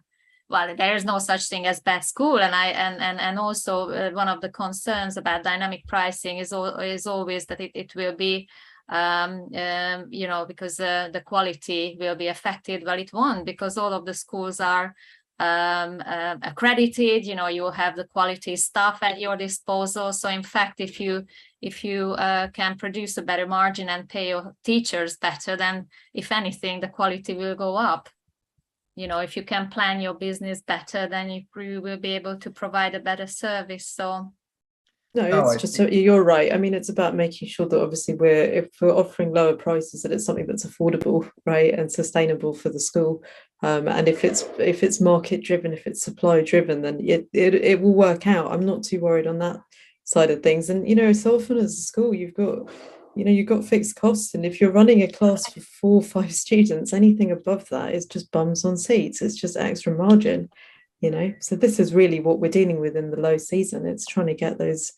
well, there is no such thing as bad school, and also one of the concerns about dynamic pricing is always that it will be you know, because the quality will be affected. Well, it won't, because all of the schools are accredited. You know, you have the quality staff at your disposal. So in fact, if you can produce a better margin and pay your teachers better, then if anything, the quality will go up. You know, if you can plan your business better, then you will be able to provide a better service. So
no, it's just, you're right. I mean, it's about making sure that obviously if we're offering lower prices, that it's something that's affordable, right, and sustainable for the school. And if it's market driven, if it's supply driven, then it will work out. I'm not too worried on that side of things. And you know, so often as a school, you've got fixed costs, and if you're running a class for 4 or 5 students, anything above that is just bums on seats. It's just extra margin. You know, so this is really what we're dealing with in the low season. It's trying to get that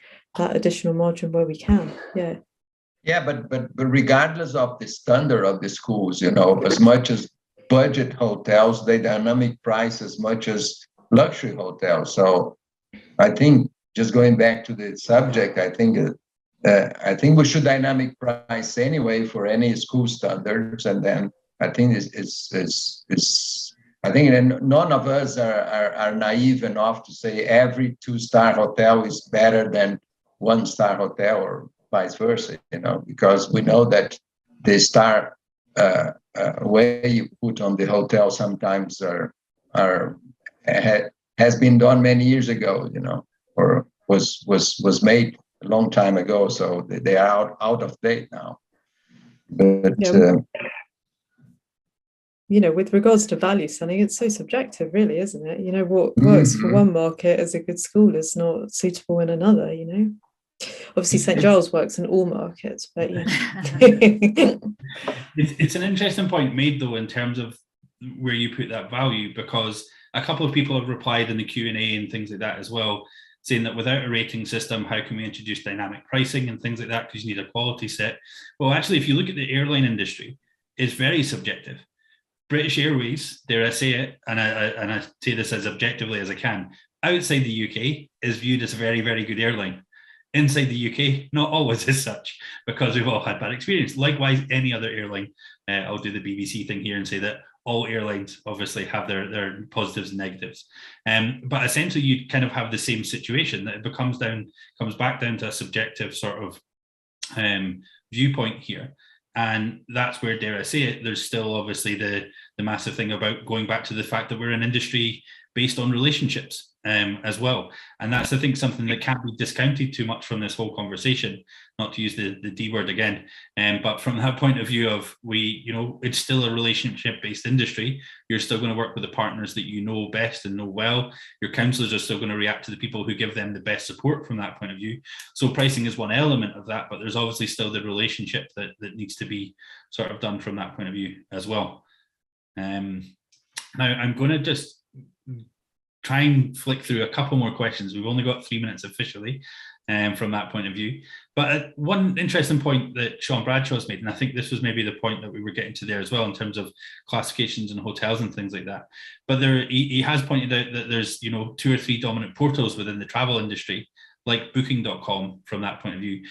additional margin where we can.
Yeah, but regardless of the standard of the schools, you know, as much as budget hotels, they dynamic price as much as luxury hotels. So I think, just going back to the subject, I think we should dynamic price anyway for any school standards, and then I think I think none of us are naive enough to say every 2-star hotel is better than 1-star hotel or vice versa, you know, because we know that the star way you put on the hotel sometimes has been done many years ago, you know, or was made a long time ago, so they are out of date now. But
you know, with regards to value selling, it's so subjective, really, isn't it? You know, what works for one market as a good school is not suitable in another, you know. Obviously, St. Giles works in all markets, but you know.
It's an interesting point made, though, in terms of where you put that value, because a couple of people have replied in the Q&A and things like that as well, saying that without a rating system, how can we introduce dynamic pricing and things like that, because you need a quality set. Well, actually, if you look at the airline industry, it's very subjective. British Airways, dare I say it, and I say this as objectively as I can, outside the UK is viewed as a very, very good airline. Inside the UK, not always as such, because we've all had bad experience. Likewise, any other airline, I'll do the BBC thing here and say that all airlines obviously have their positives and negatives. But essentially, you kind of have the same situation, that it comes back down to a subjective sort of viewpoint here. And that's where, dare I say it, there's still obviously the massive thing about going back to the fact that we're an industry based on relationships as well. And that's, I think, something that can't be discounted too much from this whole conversation, not to use the D word again. But from that point of view of it's still a relationship-based industry. You're still going to work with the partners that you know best and know well. Your counsellors are still going to react to the people who give them the best support from that point of view. So pricing is one element of that, but there's obviously still the relationship that needs to be sort of done from that point of view as well. Now, I'm going to just try and flick through a couple more questions. We've only got 3 minutes officially from that point of view. But one interesting point that Sean Bradshaw's made, and I think this was maybe the point that we were getting to there as well in terms of classifications and hotels and things like that. But he has pointed out that there's 2 or 3 dominant portals within the travel industry, like Booking.com from that point of view.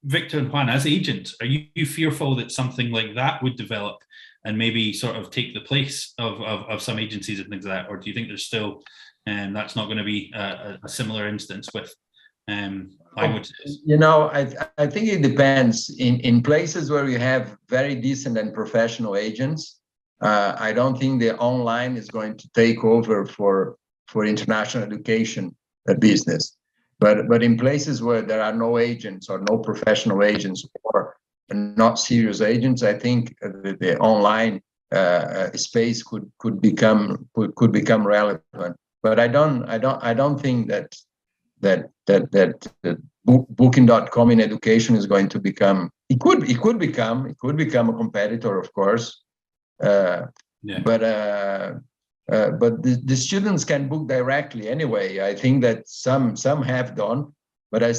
Victor and Juan, as agents, are you fearful that something like that would develop and maybe sort of take the place of some agencies and things like that? Or do you think there's still, that's not going to be a similar instance with languages?
You know, I think it depends. In places where you have very decent and professional agents, I don't think the online is going to take over for international education business. But in places where there are no agents or no professional agents or not serious agents, I think the online space could become relevant. But I don't think that Booking.com in education is going to become. It could become a competitor, of course. But the students can book directly anyway. I think that some have done, but I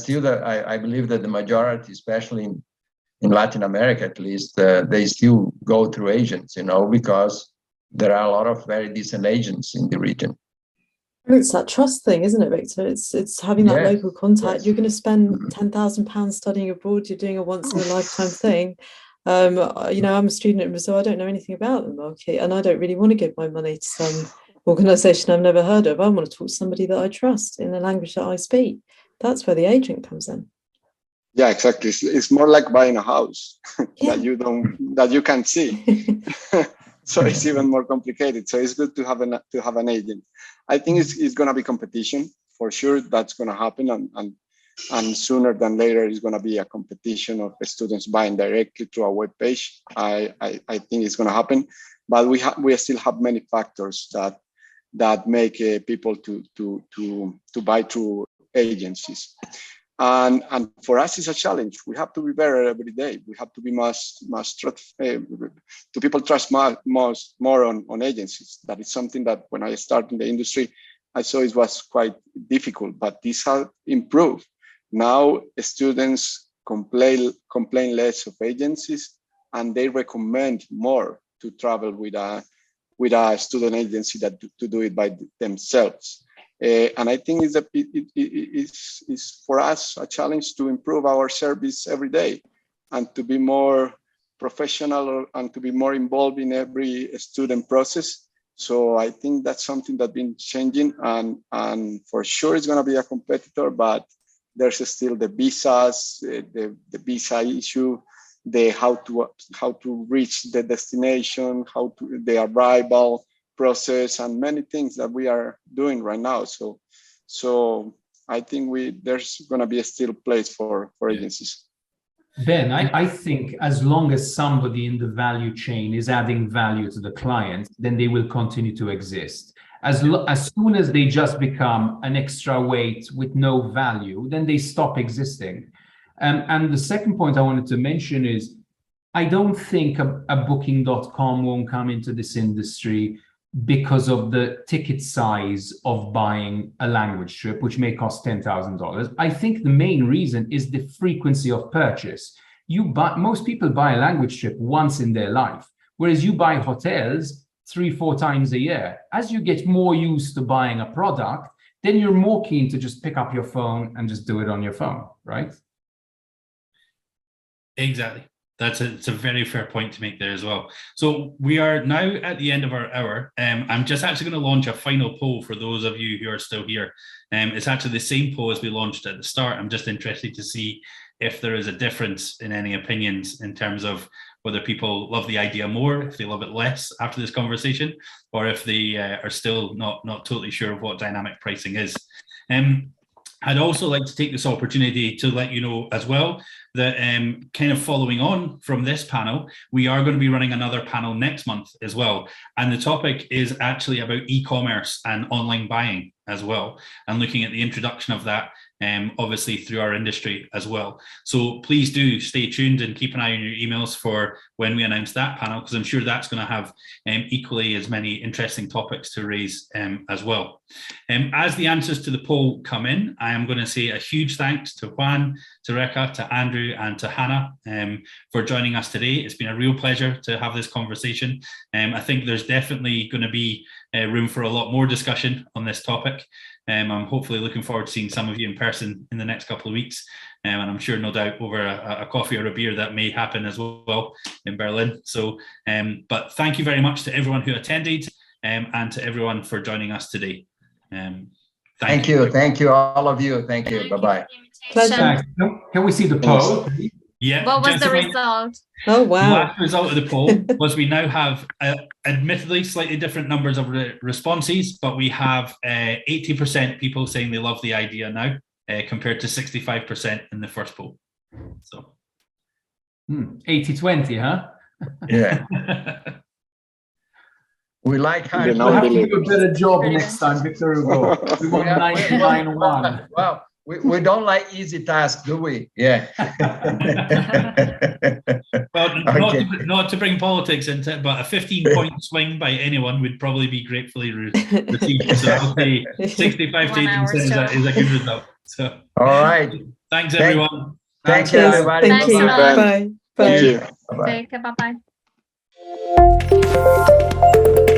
believe that the majority, especially in Latin America at least, they still go through agents, because there are a lot of very decent agents in the region.
It's that trust thing, isn't it, Victor? It's having that local contact.
Yes.
You're going to spend £10,000 studying abroad. You're doing a once in a lifetime thing. I'm a student in Brazil. I don't know anything about the market, and I don't really want to give my money to some organization I've never heard of. I want to talk to somebody that I trust in the language that I speak. That's where the agent comes in.
Yeah, exactly. It's more like buying a house that you can't see. So it's even more complicated. So it's good to have an agent. I think it's going to be competition for sure. That's going to happen, and sooner than later, it's going to be a competition of the students buying directly through a web page. I think it's going to happen, but we still have many factors that make people to buy through agencies. And for us, it's a challenge. We have to be better every day. We have to be people trust more on agencies. That is something that when I started in the industry, I saw it was quite difficult, but this has improved. Now students complain less of agencies, and they recommend more to travel with a student agency to do it by themselves. And I think it's for us a challenge to improve our service every day and to be more professional and to be more involved in every student process. So I think that's something that's been changing, and for sure it's going to be a competitor, but there's still the visas, the visa issue, the how to reach the destination, the arrival process, and many things that we are doing right now. So I think there's going to be a still place for agencies.
Ben, I think as long as somebody in the value chain is adding value to the client, then they will continue to exist. As soon as they just become an extra weight with no value, then they stop existing. And the second point I wanted to mention is, I don't think a Booking.com won't come into this industry because of the ticket size of buying a language trip, which may cost $10,000. I think the main reason is the frequency of purchase. Most people buy a language trip once in their life, whereas you buy hotels 3-4 times a year. As you get more used to buying a product, then you're more keen to just pick up your phone and just do it on your phone, right?
Exactly. It's a very fair point to make there as well. So we are now at the end of our hour. I'm just actually going to launch a final poll for those of you who are still here. It's actually the same poll as we launched at the start. I'm just interested to see if there is a difference in any opinions in terms of whether people love the idea more, if they love it less after this conversation, or if they are still not totally sure of what dynamic pricing is. I'd also like to take this opportunity to let you know as well that kind of following on from this panel, we are going to be running another panel next month as well. And the topic is actually about e-commerce and online buying as well, and looking at the introduction of that, obviously through our industry as well. So please do stay tuned and keep an eye on your emails for when we announce that panel, because I'm sure that's going to have equally as many interesting topics to raise as well. As the answers to the poll come in, I am going to say a huge thanks to Juan, to Rekha, to Andrew, and to Hannah for joining us today. It's been a real pleasure to have this conversation. I think there's definitely going to be room for a lot more discussion on this topic. I'm hopefully looking forward to seeing some of you in person in the next couple of weeks. And I'm sure, no doubt, over a coffee or a beer that may happen as well in Berlin. So, but thank you very much to everyone who attended and to everyone for joining us today.
Thank you. Thank you, all of you. Thank you. Bye-bye.
Pleasure. Can we see the poll?
Yeah.
What was the result?
Oh, wow.
The last result of the poll was we now have admittedly slightly different numbers of responses, but we have 80% people saying they love the idea now, compared to 65% in the first poll. So
80-20, huh?
Yeah. We like high.
We'll have to do a better job next time, Victor Hugo. We want 99-1.
Well, we don't like easy tasks, do we? Yeah.
Well,
Okay.
not to bring politics into it, but a 15-point swing by anyone would probably be gratefully received. So I'll say 65 to 80% is a good result. So,
all right.
Thanks, everyone.
Thank you, everybody.
Thank you.
Bye-bye.
Bye.
Thank you.
Bye-bye.
Bye-bye.